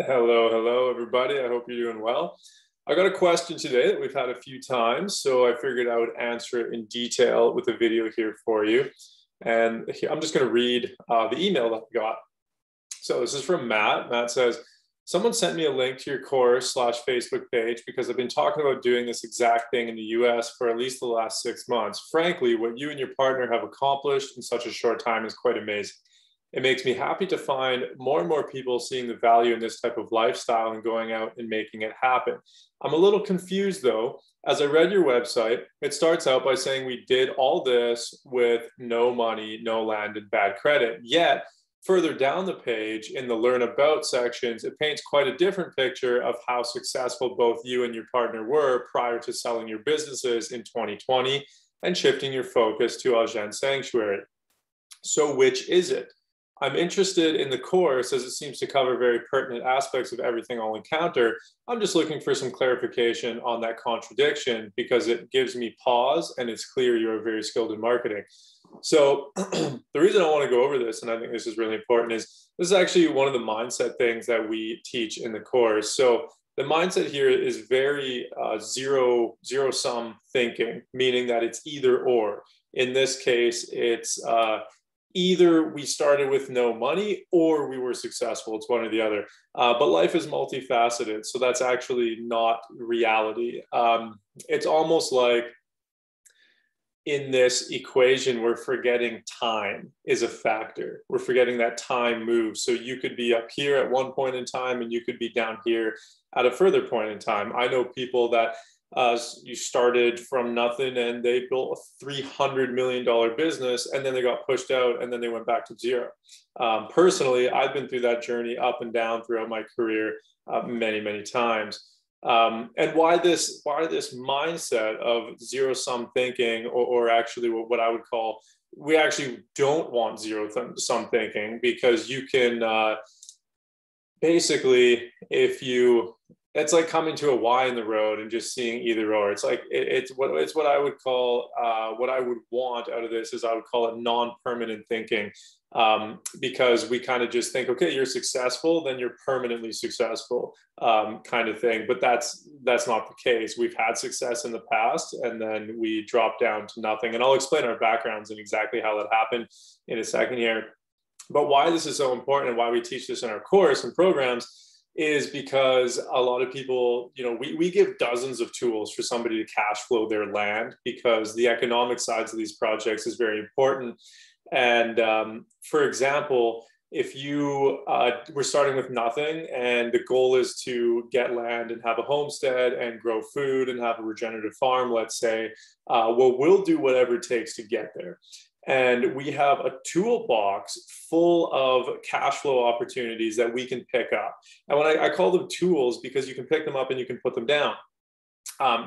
Hello, hello, everybody. I hope you're doing well. I got a question today that we've had a few times, so I figured I would answer it in detail with a video here for you. And I'm just going to read the email that I got. So this is from Matt. Matt says, someone sent me a link to your course/Facebook page because I've been talking about doing this exact thing in the US for at least the last 6 months. Frankly, what you and your partner have accomplished in such a short time is quite amazing. It makes me happy to find more and more people seeing the value in this type of lifestyle and going out and making it happen. I'm a little confused though. As I read your website, it starts out by saying we did all this with no money, no land, and bad credit. Yet, further down the page in the Learn About sections, it paints quite a different picture of how successful both you and your partner were prior to selling your businesses in 2020 and shifting your focus to Algen Sanctuary. So, which is it? I'm interested in the course as it seems to cover very pertinent aspects of everything I'll encounter. I'm just looking for some clarification on that contradiction because it gives me pause and it's clear you're very skilled in marketing. So the reason I want to go over this, and I think this is really important, is this is actually one of the mindset things that we teach in the course. So the mindset here is very zero sum thinking, meaning that it's either or. In this case, it's either we started with no money or we were successful. It's one or the other. But life is multifaceted. So that's actually not reality. It's almost like in this equation, we're forgetting time is a factor. We're forgetting that time moves. So you could be up here at one point in time and you could be down here at a further point in time. I know people that you started from nothing and they built a $300 million business and then they got pushed out and then they went back to zero. Personally, I've been through that journey up and down throughout my career many, many times. And why this mindset of zero sum thinking, or actually what I would call, we actually don't want zero sum thinking, because you can basically, it's like coming to a Y in the road and just seeing either or. It's like it's what I would call what I would want out of this is I would call it non-permanent thinking, because we kind of just think, okay, you're successful, then you're permanently successful, kind of thing. But that's not the case. We've had success in the past, and then we drop down to nothing. And I'll explain our backgrounds and exactly how that happened in a second here. But why this is so important and why we teach this in our course and programs is because a lot of people, we give dozens of tools for somebody to cash flow their land, because the economic sides of these projects is very important. And for example, if you were starting with nothing and the goal is to get land and have a homestead and grow food and have a regenerative farm, let's say, well, we'll do whatever it takes to get there. And we have a toolbox full of cash flow opportunities that we can pick up. And when I call them tools, because you can pick them up and you can put them down,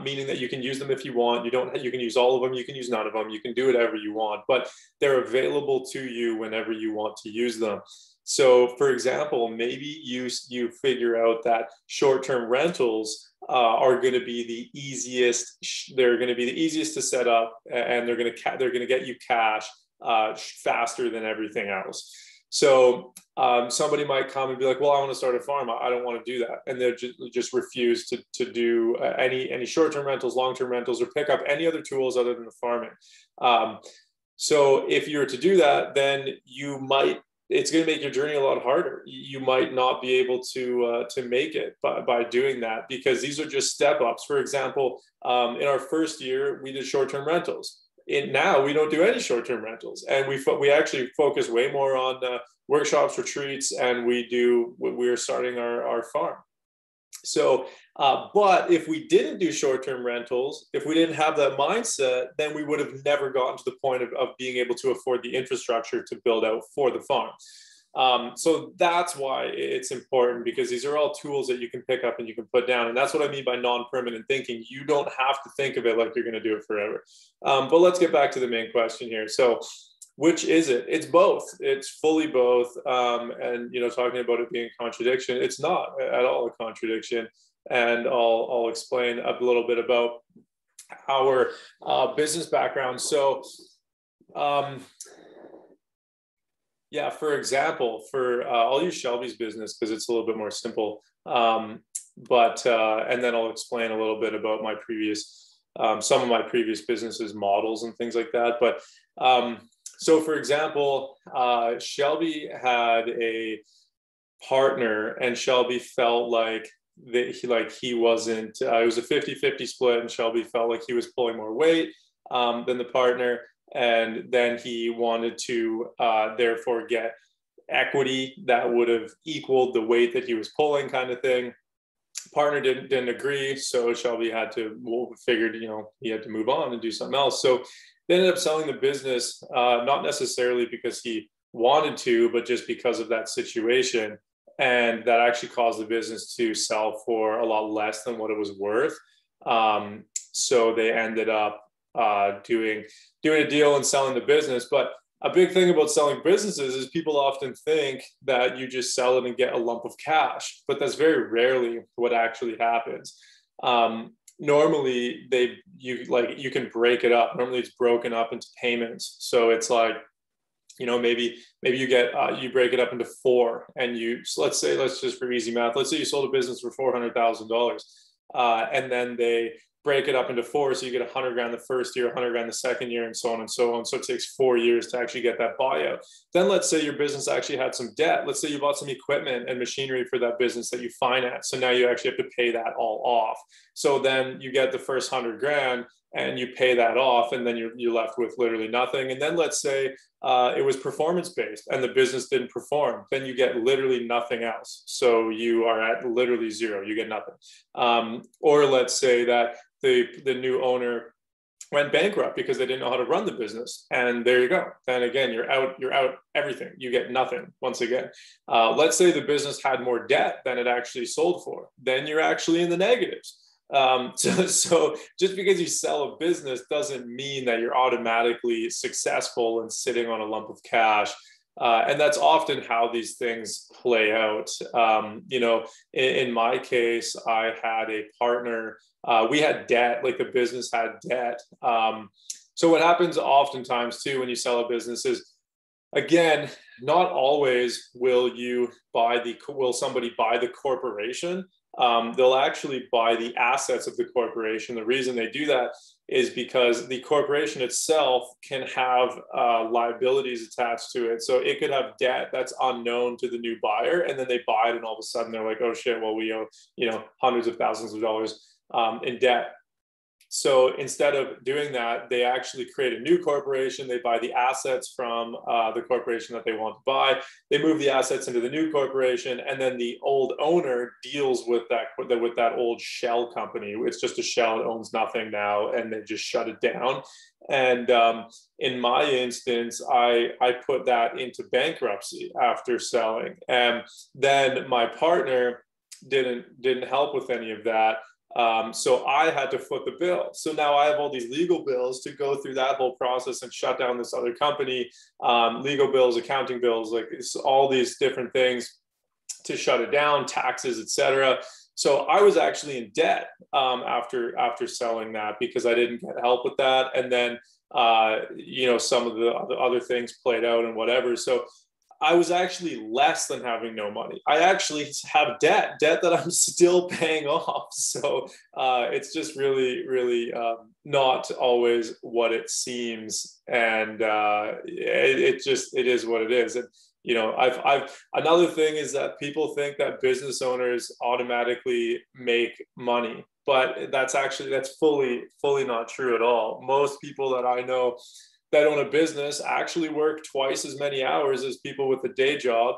meaning that you can use them if you want. You can use all of them. You can use none of them. You can do whatever you want, but they're available to you whenever you want to use them. So, for example, maybe you figure out that short-term rentals are going to be the easiest. They're going to be the easiest to set up, and they're going to get you cash faster than everything else. So somebody might come and be like, well, I want to start a farm. I don't want to do that. And they'll just refuse to do any short-term rentals, long-term rentals, or pick up any other tools other than the farming. So if you were to do that, then it's going to make your journey a lot harder. You might not be able to make it by doing that, because these are just step ups. For example, in our first year, we did short-term rentals. Now we don't do any short-term rentals, and we actually focus way more on workshops, retreats, and we're starting our farm. So, but if we didn't do short-term rentals, if we didn't have that mindset, then we would have never gotten to the point of being able to afford the infrastructure to build out for the farm. So that's why it's important, because these are all tools that you can pick up and you can put down. And that's what I mean by non-permanent thinking. You don't have to think of it like you're going to do it forever. But let's get back to the main question here. So which is it? It's both. It's fully both. And, talking about it being a contradiction, it's not at all a contradiction. And I'll explain a little bit about our business background. So Yeah, for example, I'll use Shelby's business because it's a little bit more simple. But and then I'll explain a little bit about my previous, some of my previous businesses models and things like that. But so, for example, Shelby had a partner, and Shelby felt like that he wasn't. It was a 50-50 split, and Shelby felt like he was pulling more weight than the partner, and then he wanted to therefore get equity that would have equaled the weight that he was pulling, kind of thing. Partner didn't agree, so Shelby had to figured he had to move on and do something else. So they ended up selling the business, not necessarily because he wanted to, but just because of that situation, and that actually caused the business to sell for a lot less than what it was worth. So they ended up doing a deal and selling the business. But a big thing about selling businesses is people often think that you just sell it and get a lump of cash, but that's very rarely what actually happens. Normally, you can break it up. Normally, it's broken up into payments. So it's like, maybe you break it up into four, and let's just for easy math, let's say you sold a business for $400,000, and then they break it up into four, so you get 100 grand the first year, 100 grand the second year, and so on and so on. So it takes 4 years to actually get that buyout. Then let's say your business actually had some debt. Let's say you bought some equipment and machinery for that business that you finance. So now you actually have to pay that all off. So then you get the first 100 grand and you pay that off, and then you're left with literally nothing. And then let's say it was performance based and the business didn't perform, then you get literally nothing else. So you are at literally zero. You get nothing. Or let's say that the new owner went bankrupt because they didn't know how to run the business, and there you go. Then again, you're out everything. You get nothing once again. Let's say the business had more debt than it actually sold for, then you're actually in the negatives. So just because you sell a business doesn't mean that you're automatically successful and sitting on a lump of cash. And that's often how these things play out. In my case, I had a partner. We had debt, like the business had debt. So what happens oftentimes too when you sell a business is, again, not always will somebody buy the corporation. They'll actually buy the assets of the corporation. The reason they do that is because the corporation itself can have liabilities attached to it. So it could have debt that's unknown to the new buyer, and then they buy it, and all of a sudden they're like, oh shit, well, we owe hundreds of thousands of dollars in debt. So instead of doing that, they actually create a new corporation. They buy the assets from the corporation that they want to buy. They move the assets into the new corporation, and then the old owner deals with that old shell company. It's just a shell. It owns nothing now, and they just shut it down. And in my instance, I put that into bankruptcy after selling, and then my partner didn't help with any of that. So I had to foot the bill. So now I have all these legal bills to go through that whole process and shut down this other company, legal bills, accounting bills, like it's all these different things to shut it down, taxes, etc. So I was actually in debt after selling that because I didn't get help with that. And then, some of the other things played out and whatever. So I was actually less than having no money. I actually have debt that I'm still paying off. So it's just really, really not always what it seems, and it is what it is. And I've another thing is that people think that business owners automatically make money, but that's fully not true at all. Most people that I know that own a business actually work twice as many hours as people with a day job,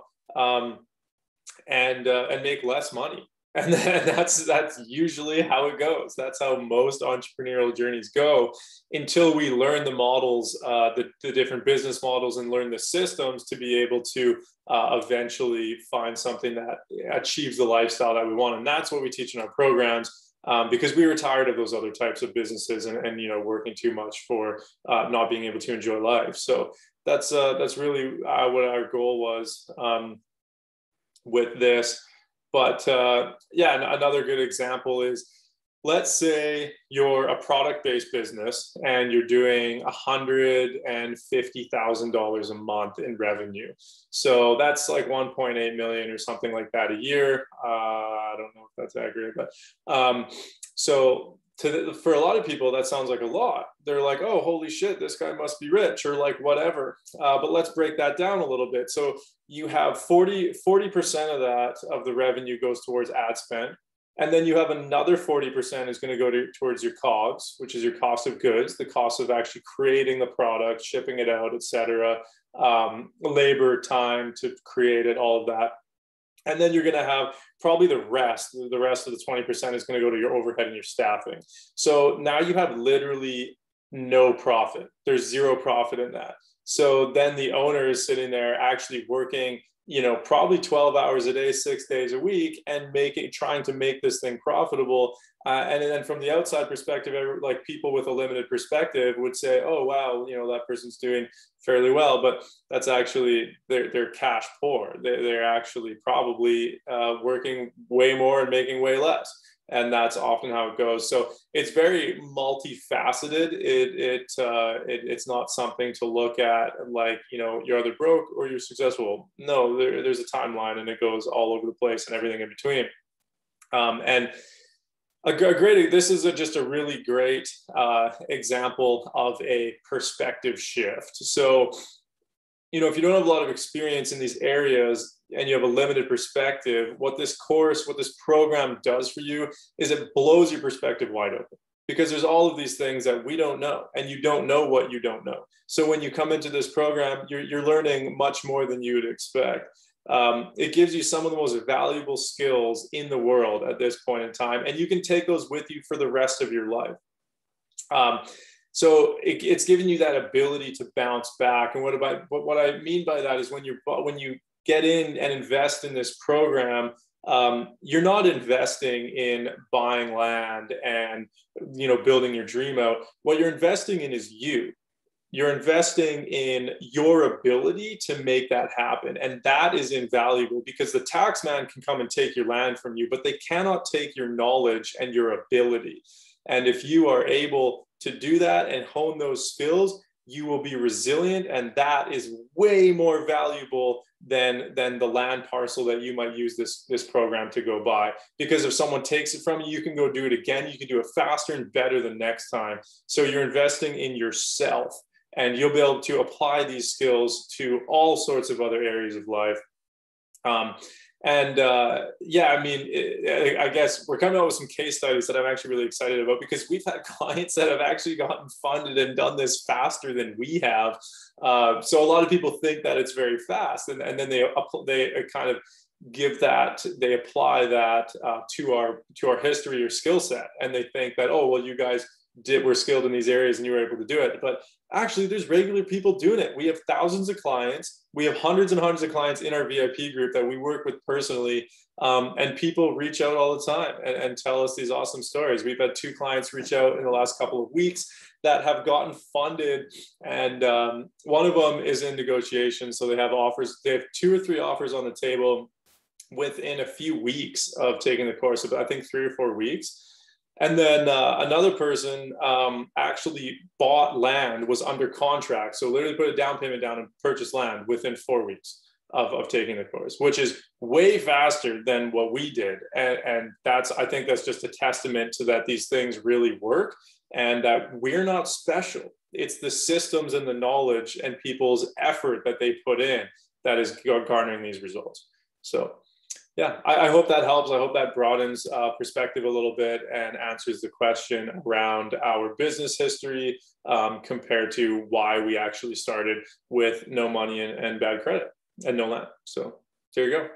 and make less money. And then that's usually how it goes. That's how most entrepreneurial journeys go, until we learn the models, the different business models, and learn the systems to be able to eventually find something that achieves the lifestyle that we want. And that's what we teach in our programs. Because we were tired of those other types of businesses and working too much for not being able to enjoy life. So that's really what our goal was with this. But another good example is let's say you're a product-based business and you're doing $150,000 a month in revenue. So that's like 1.8 million or something like that a year. I don't know if that's accurate, but for a lot of people, that sounds like a lot. They're like, oh, holy shit, this guy must be rich, or like whatever. But let's break that down a little bit. So you have 40% of that, of the revenue goes towards ad spend. And then you have another 40% is going to go towards your COGS, which is your cost of goods, the cost of actually creating the product, shipping it out, et cetera, labor, time to create it, all of that. And then you're going to have probably the rest of the 20% is going to go to your overhead and your staffing. So now you have literally no profit. There's zero profit in that. So then the owner is sitting there actually working, probably 12 hours a day, 6 days a week, and trying to make this thing profitable. And then from the outside perspective, like people with a limited perspective would say, oh, wow, that person's doing fairly well, but that's actually, they're cash poor. They're actually probably working way more and making way less. And that's often how it goes. So it's very multifaceted. It's not something to look at like, you're either broke or you're successful. No, there's a timeline and it goes all over the place and everything in between. And this is just a really great example of a perspective shift. So, if you don't have a lot of experience in these areas and you have a limited perspective, what this program does for you is it blows your perspective wide open, because there's all of these things that we don't know, and you don't know what you don't know. So when you come into this program, you're learning much more than you would expect. It gives you some of the most valuable skills in the world at this point in time, and you can take those with you for the rest of your life. So it's giving you that ability to bounce back. And what I mean by that is when you get in and invest in this program, you're not investing in buying land and building your dream out. What you're investing in is you. You're investing in your ability to make that happen. And that is invaluable, because the tax man can come and take your land from you, but they cannot take your knowledge and your ability. And if you are able to do that and hone those skills, you will be resilient. And that is way more valuable than the land parcel that you might use this program to go buy. Because if someone takes it from you, you can go do it again. You can do it faster and better the next time. So you're investing in yourself, and you'll be able to apply these skills to all sorts of other areas of life. I guess we're coming out with some case studies that I'm actually really excited about, because we've had clients that have actually gotten funded and done this faster than we have. So a lot of people think that it's very fast, and then they kind of they apply that to our history or skill set, and they think that, oh, well, you guys were skilled in these areas and you were able to do it. But actually, there's regular people doing it. We have thousands of clients. We have hundreds and hundreds of clients in our VIP group that we work with personally. And people reach out all the time and tell us these awesome stories. We've had 2 clients reach out in the last couple of weeks that have gotten funded. And one of them is in negotiation. So they have offers. They have 2 or 3 offers on the table within a few weeks of taking the course, I think 3 or 4 weeks. And then another person actually bought land, was under contract. So literally put a down payment down and purchased land within 4 weeks of taking the course, which is way faster than what we did. And I think that's just a testament to that these things really work, and that we're not special. It's the systems and the knowledge and people's effort that they put in that is garnering these results. So yeah, I hope that helps. I hope that broadens perspective a little bit and answers the question around our business history compared to why we actually started with no money and bad credit and no land. So there you go.